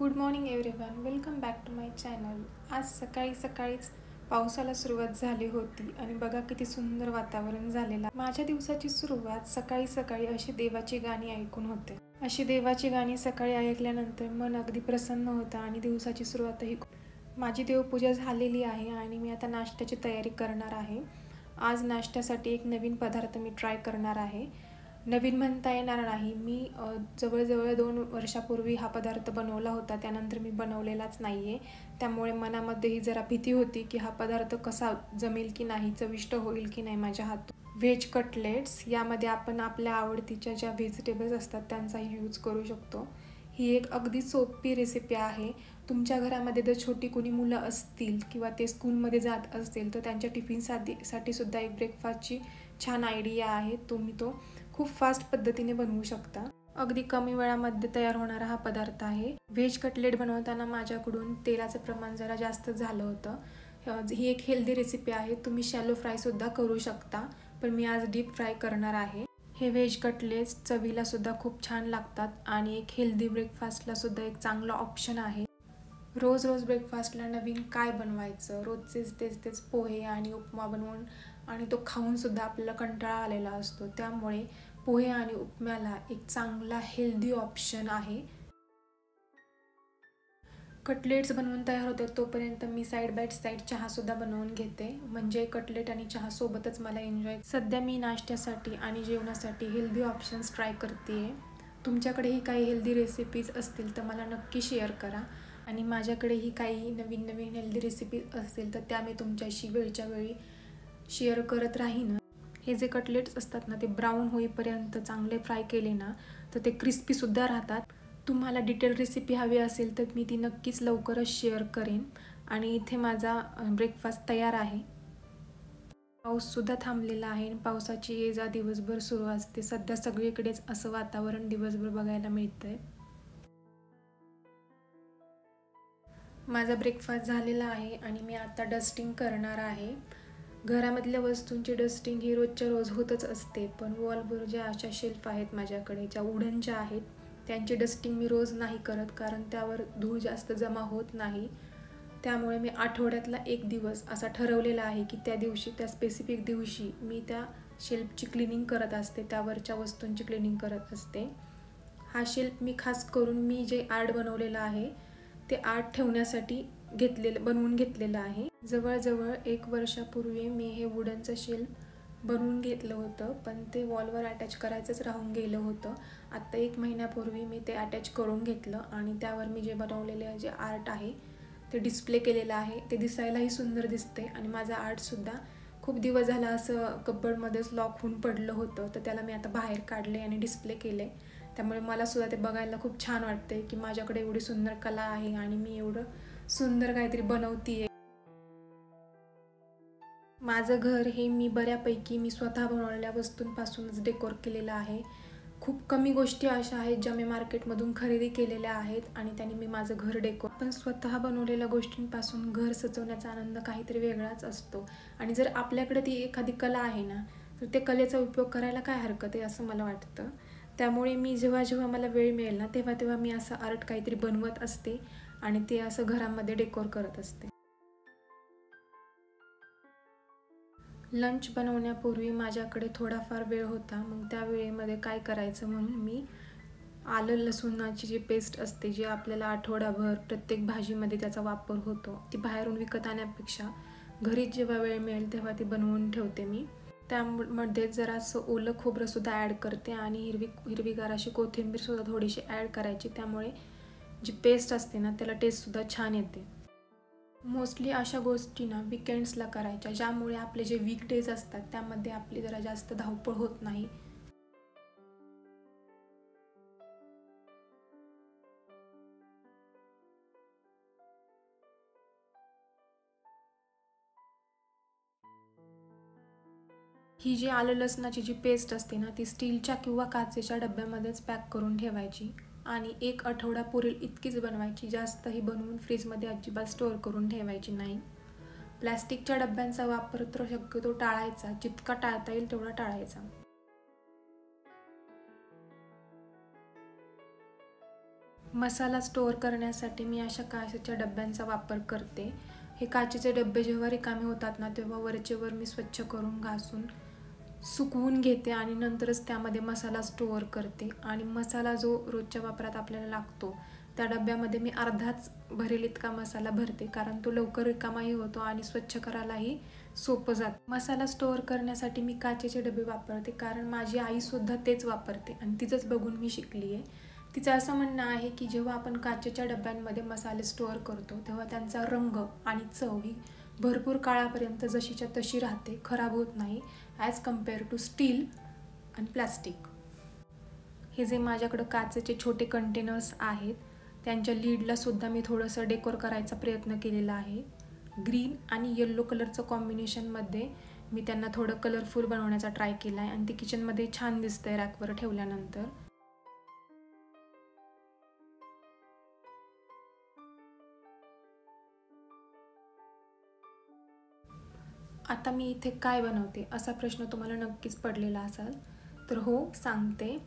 Good morning everyone, welcome back to my channel. आज सकाळी सकाळीच पावसाला सुरुवात झाली होती आणि बघा किती सुंदर वातावरण झालेलं. माझ्या दिवसाची सुरुवात सकाळी सकाळी अशी देवाची गाणी ऐकून होते. अशी देवाची गाणी सकाळी ऐकल्यानंतर मन अगदी प्रसन्न होतं आणि दिवसाची सुरुवातही. माझी देवपूजा झालेली आहे आणि मी आता नाश्त्याची तयारी करणार आहे. आज नाश्त्यासाठी एक नवीन पदार्थ मी ट्राय करणार आहे. नवीन म्हणता येणार नाही, मी जवळजवळ 2 वर्षापूर्वी हा पदार्थ बनवला होता, त्यानंतर मी बनवलेलाच नाही आहे. त्यामुळे मनामध्येही जरा भीती होती की हा पदार्थ कसा जमेल की नाही, चविष्ट होईल की नाही माझ्या हातून. व्हेज कटलेट्स, यामध्ये आपण आपल्या आवडतीच्या ज्या व्हेजिटेबल्स असतात त्यांचाही यूज करू शकतो. ही एक अगदी सोपी रेसिपी आहे. तुमच्या घरामध्ये जर छोटी कोणी मुलं असतील किंवा ते स्कूलमध्ये जात असतील तर त्यांच्या टिफिनसाठी सुद्धा एक ब्रेकफास्टची छान आयडिया आहे. तुम्ही तो खूप फास्ट पद्धतीने बनवू शकता. अगदी कमी वेळामध्ये तयार होणारा हा पदार्थ आहे. व्हेज कटलेट बनवताना माझ्याकडून तेलाचं प्रमाण जरा जास्त झालं होतं. ही एक हेल्दी रेसिपी आहे. तुम्ही शॅलो फ्रायसुद्धा करू शकता, पण मी आज डीप फ्राय करणार आहे. हे व्हेज कटलेट्स चवीला सुद्धा खूप छान लागतात आणि एक हेल्दी ब्रेकफास्टला सुद्धा एक चांगला ऑप्शन आहे. रोज रोज ब्रेकफास्टला नवीन काय बनवायचं, रोजचेच तेच पोहे आणि उपमा बनवून आणि तो खाऊन सुद्धा आपल्याला कंटाळा आलेला असतो. त्यामुळे पोहे आणि उपम्याला एक चांगला हेल्दी ऑप्शन आहे. कटलेट्स बनवून तयार होते तोपर्यंत मी साईड बाय साईड चहासुद्धा बनवून घेते, म्हणजे कटलेट आणि चहा सोबतच मला एन्जॉय. सध्या मी नाश्त्यासाठी आणि जेवणासाठी हेल्दी ऑप्शन्स ट्राय करते. तुमच्याकडेही काही हेल्दी रेसिपीज असतील तर मला नक्की शेअर करा आणि माझ्याकडेही काही नवीन नवीन हेल्दी रेसिपीज असतील तर त्या मी तुमच्याशी वेळच्या वेळी शेअर करत राहीन. हे जे कटलेट्स असतात ना, ते ब्राऊन होईपर्यंत चांगले फ्राय केले ना तर ते क्रिस्पीसुद्धा राहतात. तुम्हाला डिटेल रेसिपी हवी असेल तर मी ती नक्कीच लवकरच शेअर करेन. आणि इथे माझा ब्रेकफास्ट तयार आहे. पाऊससुद्धा थांबलेला आहे आणि पावसाची ये जा दिवसभर सुरू असते. सध्या सगळीकडेच असं वातावरण दिवसभर बघायला मिळतंय. माझा ब्रेकफास्ट झालेला आहे आणि मी आता डस्टिंग करणार आहे. घरामधल्या वस्तूंची डस्टिंग ही रोजच्या रोज होतच असते, पण वॉलवर ज्या अशा शेल्फ आहेत माझ्याकडे, ज्या वुडनच्या आहेत, त्यांची डस्टिंग मी रोज नाही करत, कारण त्यावर धूळ जास्त जमा होत नाही. त्यामुळे मी आठवड्यातला एक दिवस असा ठरवलेला आहे की त्या दिवशी, त्या स्पेसिफिक दिवशी मी त्या शेल्फची क्लिनिंग करत असते, त्यावरच्या वस्तूंची क्लिनिंग करत असते. हा शेल्फ मी खास करून मी जे आर्ट बनवलेलं आहे ते आर्ट ठेवण्यासाठी बनवून घेतलेलं आहे. जवळजवळ 1 वर्षापूर्वी मी हे वुडनचं शेल्फ बनवून घेतलं होतं, पण ते वॉलवर अटॅच करायचंच राहून गेलं होतं. आत्ता 1 महिन्यापूर्वी मी ते अटॅच करून घेतलं आणि त्यावर मी जे बनवलेले जे आर्ट आहे ते डिस्प्ले केलेलं आहे. ते दिसायलाही सुंदर दिसते आणि माझं आर्टसुद्धा खूप दिवस झाला असं कपबोर्डमध्येच लॉक होऊन पडलं होतं, तर त्याला मी आता बाहेर काढले आणि डिस्प्ले केले. त्यामुळे मला सुद्धा ते बघायला खूप छान वाटते की माझ्याकडे एवढी सुंदर कला आहे आणि मी एवढं सुंदर काहीतरी बनवतीये. माझं घर हे मी बऱ्यापैकी मी स्वतः बनवलेल्या वस्तूंपासूनच डेकोर केलेलं आहे. खूप कमी गोष्टी अशा आहेत ज्या मी मार्केटमधून खरेदी केलेल्या आहेत आणि त्यांनी मी माझं घर डेकोर. पण स्वतः बनवलेल्या गोष्टींपासून घर सजवण्याचा आनंद काहीतरी वेगळाच असतो. आणि जर आपल्याकडे ती एखादी कला आहे ना, तर त्या कलेचा उपयोग करायला काय हरकत आहे असं मला वाटतं. त्यामुळे मी जेव्हा मला वेळ मिळेल ना तेव्हा मी असं आर्ट काहीतरी बनवत असते आणि ते असं घरामध्ये डेकोर करत असते. लंच बनवण्यापूर्वी माझ्याकडे थोडाफार वेळ होता. मग त्या वेळेमध्ये काय करायचं म्हणून मी आलं लसूणाची जी पेस्ट असते, जी आपल्याला आठवडाभर प्रत्येक भाजीमध्ये त्याचा वापर होतो, ती बाहेरून विकत आणण्यापेक्षा घरीच जेव्हा वेळ मिळेल तेव्हा ती बनवून ठेवते मी. त्यामध्ये जरासं ओलं खोबरंसुद्धा ॲड करते आणि हिरवीगार अशी कोथिंबीरसुद्धा थोडीशी ॲड करायची. त्यामुळे जी पेस्ट असते ना त्याला टेस्टसुद्धा छान येते. मोस्टली अशा गोष्टी ना विकेंड्सला करायच्या, ज्यामुळे आपले जे वीकडेज असतात त्यामध्ये आपली जरा जास्त धावपळ होत नाही. ही जी आलं लसणाची जी पेस्ट असते ना ती स्टीलच्या किंवा काचेच्या डब्यामध्येच पॅक करून ठेवायची आणि 1 आठवडा पुरेल इतकीच बनवायची. जास्तही बनवून फ्रीजमध्ये अजिबात स्टोअर करून ठेवायची नाही. प्लॅस्टिकच्या डब्यांचा वापर तर शक्यतो टाळायचा, जितका टाळता येईल तेवढा टाळायचा. मसाला स्टोअर करण्यासाठी मी अशा काचेच्या डब्यांचा वापर करते. हे काचेचे डबे जेव्हा रिकामे होतात ना, तेव्हा वरचे वर मी स्वच्छ करून घासून सुकवून घेते आणि नंतरच त्यामध्ये मसाला स्टोअर करते. आणि मसाला जो रोजच्या वापरात आपल्याला लागतो त्या डब्यामध्ये मी अर्धाच भरेल इतका मसाला भरते, कारण तो लवकर रिकामाही होतो आणि स्वच्छ करायलाही सोपं जातं. मसाला स्टोअर करण्यासाठी मी काचेचे डबे वापरते, कारण माझी आईसुद्धा तेच वापरते आणि तिचंच बघून मी शिकली आहे. तिचं असं म्हणणं आहे की जेव्हा आपण काचेच्या डब्यांमध्ये मसाले स्टोअर करतो तेव्हा त्यांचा रंग आणि चव ही भरपूर काळापर्यंत जशीच्या तशी राहते, खराब होत नाही ॲज कम्पेअर टू स्टील आणि प्लास्टिक. हे जे माझ्याकडं काचेचे छोटे कंटेनर्स आहेत त्यांच्या लीडला सुद्धा मी थोडंसं डेकोर करायचा प्रयत्न केलेला आहे. ग्रीन आणि येल्लो कलरचं कॉम्बिनेशनमध्ये मी त्यांना थोडं कलरफुल बनवण्याचा ट्राय केला आहे आणि ते किचनमध्ये छान दिसतंय रॅकवर ठेवल्यानंतर. आता मी इथे काय बनवते असा प्रश्न तुम्हाला नक्कीच पडलेला असाल, तर हो सांगते.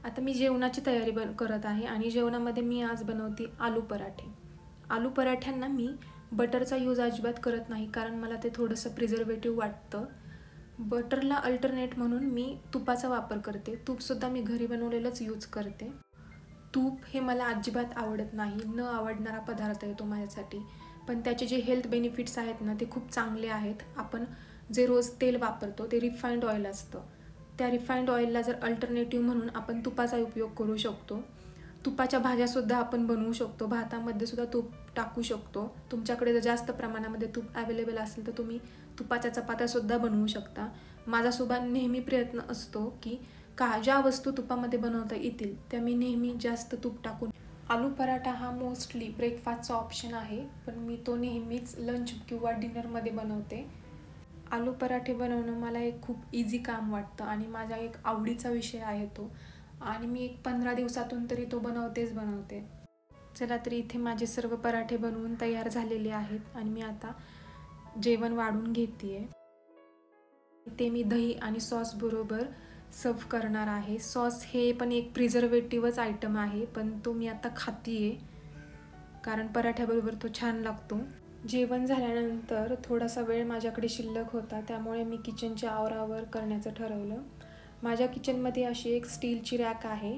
आता मी जेवणाची तयारी करत आहे आणि जेवणामध्ये मी आज बनवते आलू पराठे. आलू पराठ्यांना मी बटरचा यूज अजिबात करत नाही, कारण मला ते थोडंसं प्रिझर्वेटिव्ह वाटतं. बटरला अल्टरनेट म्हणून मी तुपाचा वापर करते. तूपसुद्धा मी घरी बनवलेलंच यूज करते. तूप हे मला अजिबात आवडत नाही, न आवडणारा पदार्थ आहे तो माझ्यासाठी. पण त्याचे जे हेल्थ बेनिफिट्स आहेत ना ते खूप चांगले आहेत. आपण जे रोज तेल वापरतो ते रिफाईंड ऑइल असतं. त्या रिफाईंड ऑइलला जर अल्टरनेटिव्ह म्हणून आपण तुपाचा उपयोग करू शकतो. तुपाच्या भाज्यासुद्धा आपण बनवू शकतो. भातामध्ये सुद्धा तूप टाकू शकतो. तुमच्याकडे जर जास्त प्रमाणामध्ये तूप अवेलेबल असेल तर तुम्ही तुपाच्या चपात्यासुद्धा बनवू शकता. माझासुद्धा नेहमी प्रयत्न असतो की ज्या वस्तू तुपामध्ये बनवता येतील त्या मी नेहमी जास्त तूप टाकून. आलू पराठा हा मोस्टली ब्रेकफास्टचा ऑप्शन आहे, पण मी तो नेहमीच लंच किंवा डिनरमध्ये बनवते. आलू पराठे बनवणं मला एक खूप इझी काम वाटतं आणि माझा एक आवडीचा विषय आहे तो, आणि मी एक 15 दिवसातून तरी तो बनवते. चला तर इथे माझे सर्व पराठे बनवून तयार झालेले आहेत आणि मी आता जेवण वाढून घेते. ते मी दही आणि सॉस बरोबर सर्व करणार आहे. सॉस हे पण एक प्रिझर्वेटिव्हच आयटम आहे, पण तो मी आता खातीये कारण पराठ्याबरोबर तो छान लागतो. जेवण झाल्यानंतर थोडासा वेळ माझ्याकडे शिल्लक होता, त्यामुळे मी किचनच्या आवरावर करण्याचं ठरवलं. माझ्या किचनमध्ये अशी एक स्टीलची रॅक आहे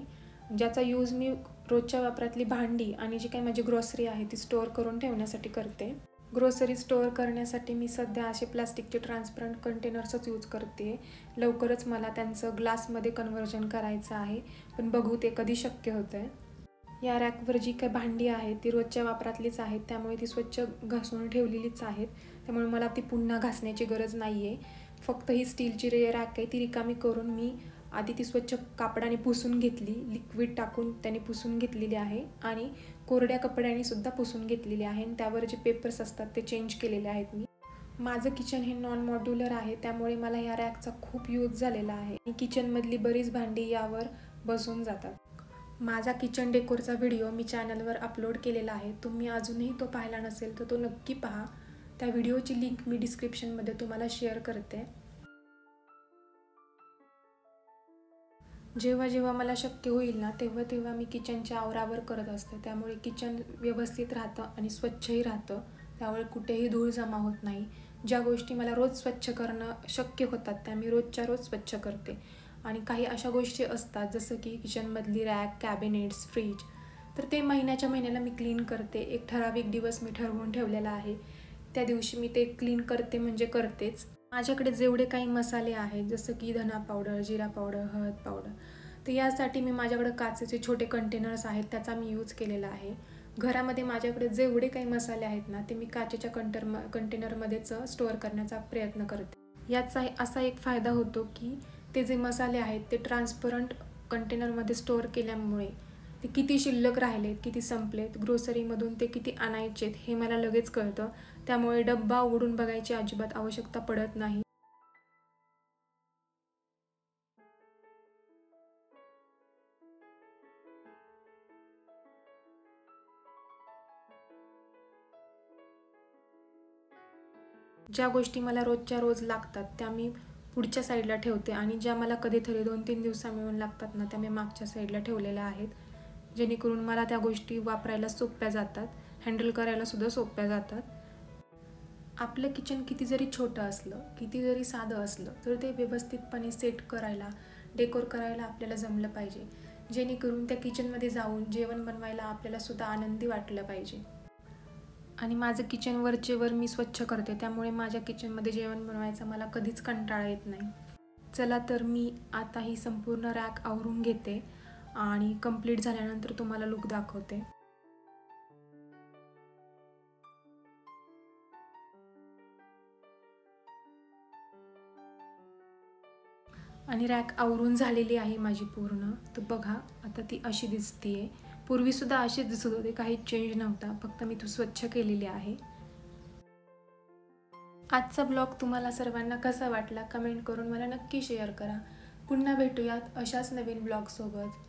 ज्याचा यूज मी रोजच्या वापरातली भांडी आणि जी काही माझी ग्रॉसरी आहे ती स्टोअर करून ठेवण्यासाठी करते. ग्रोसरी स्टोअर करण्यासाठी मी सध्या असे प्लास्टिकचे ट्रान्सपरंट कंटेनर्सच यूज करते. लवकरच मला त्यांचं ग्लासमध्ये कन्व्हर्जन करायचं आहे, पण बघू ते कधी शक्य होतं आहे. या रॅकवर जी काही भांडी आहे ती रोजच्या वापरातलीच आहेत, त्यामुळे ती स्वच्छ घासून ठेवलेलीच आहेत, त्यामुळे मला ती पुन्हा घासण्याची गरज नाही आहे. फक्त ही स्टीलची रॅक आहे ती रिकामी करून मी आधी ती स्वच्छ कापडाने पुसून घेतली, लिक्विड टाकून त्याने पुसून घेतलेली आहे आणि कोरड्या कपड्याने सुद्धा पुसून घेतलेली आहे आणि त्यावर जे पेपर्स असतात ते चेंज केलेले आहेत मी. माझं किचन हे नॉन मॉड्युलर आहे, त्यामुळे मला ह्या रॅकचा खूप यूज झालेला आहे आणि किचनमधली बरीच भांडी यावर बसून जातात. माझा किचन डेकोरचा व्हिडिओ मी चॅनलवर अपलोड केलेला आहे. तुम्ही अजूनही तो पाहिला नसेल तर तो नक्की पहा. त्या व्हिडिओची लिंक मी डिस्क्रिप्शनमध्ये तुम्हाला शेअर करते. जेव्हा जेव्हा मला शक्य होईल ना तेव्हा मी किचनच्या आवरावर करत असते, त्यामुळे किचन व्यवस्थित राहतं आणि स्वच्छही राहतं, त्यामुळे कुठेही धूळ जमा होत नाही. ज्या गोष्टी मला रोज स्वच्छ करणं शक्य होतात त्या मी रोजच्या रोज स्वच्छ करते. आणि काही अशा गोष्टी असतात जसं की किचनमधली रॅक, कॅबिनेट्स, फ्रीज, तर ते महिन्याला मी क्लीन करते. एक ठराविक दिवस मी ठरवून ठेवलेला आहे, त्या दिवशी मी ते क्लीन करते म्हणजे करतेच. माझ्याकडे जेवढे काही मसाले आहेत जसं की धना पावडर, जिरा पावडर, हळद पावडर, तर यासाठी मी माझ्याकडे काचेचे छोटे कंटेनर्स आहेत त्याचा मी यूज केलेला आहे. घरामध्ये माझ्याकडे जेवढे काही मसाले आहेत ना ते मी काचेच्या कंटेनरमध्येच स्टोअर करण्याचा प्रयत्न करते. याचा असा एक फायदा होतो की ते जे मसाले आहेत ते ट्रान्सपरंट कंटेनरमध्ये स्टोअर केल्यामुळे ते किती शिल्लक राहिलेत, किती संपलेत, ग्रोसरीमधून ते किती आणायचेत हे मला लगेच कळतं, त्यामुळे डब्बा उघडून बघायची अजिबात आवश्यकता पडत नाही. ज्या गोष्टी मला रोजच्या रोज लागतात त्या मी पुढच्या साईडला ठेवते आणि ज्या मला कधीतरी 2-3 दिवसा मिळून लागतात ना त्या मी मागच्या साईडला ठेवलेल्या आहेत. जेणेकरून मला त्या गोष्टी वापरायला सोप्या जातात, हँडल करायला सुद्धा सोप्या जातात. आपलं किचन किती जरी छोटं असलं, किती जरी साधं असलं, तर ते व्यवस्थितपणे सेट करायला, डेकोर करायला आपल्याला जमलं पाहिजे, जेणेकरून त्या किचनमध्ये जाऊन जेवण बनवायला आपल्याला सुद्धा आनंदी वाटलं पाहिजे. आणि माझं किचन वरचेवर मी स्वच्छ करते, त्यामुळे माझ्या किचनमध्ये जेवण बनवायचा मला कधीच कंटाळा येत नाही. चला तर मी आता ही संपूर्ण रॅक आवरून घेते आणि कंप्लीट झाल्यानंतर तुम्हाला लुक दाखवते. आणि रॅक आवरून झालेली आहे माझी पूर्ण. तर बघा आता ती अशी दिसते. पूर्वीसुद्धा अशीच दिसत होते, काहीच चेंज नव्हता, फक्त मी ती स्वच्छ केलेली आहे. आजचा ब्लॉग तुम्हाला सर्वांना कसा वाटला कमेंट करून मला नक्की शेअर करा. पुन्हा भेटूयात अशाच नवीन ब्लॉगसोबत.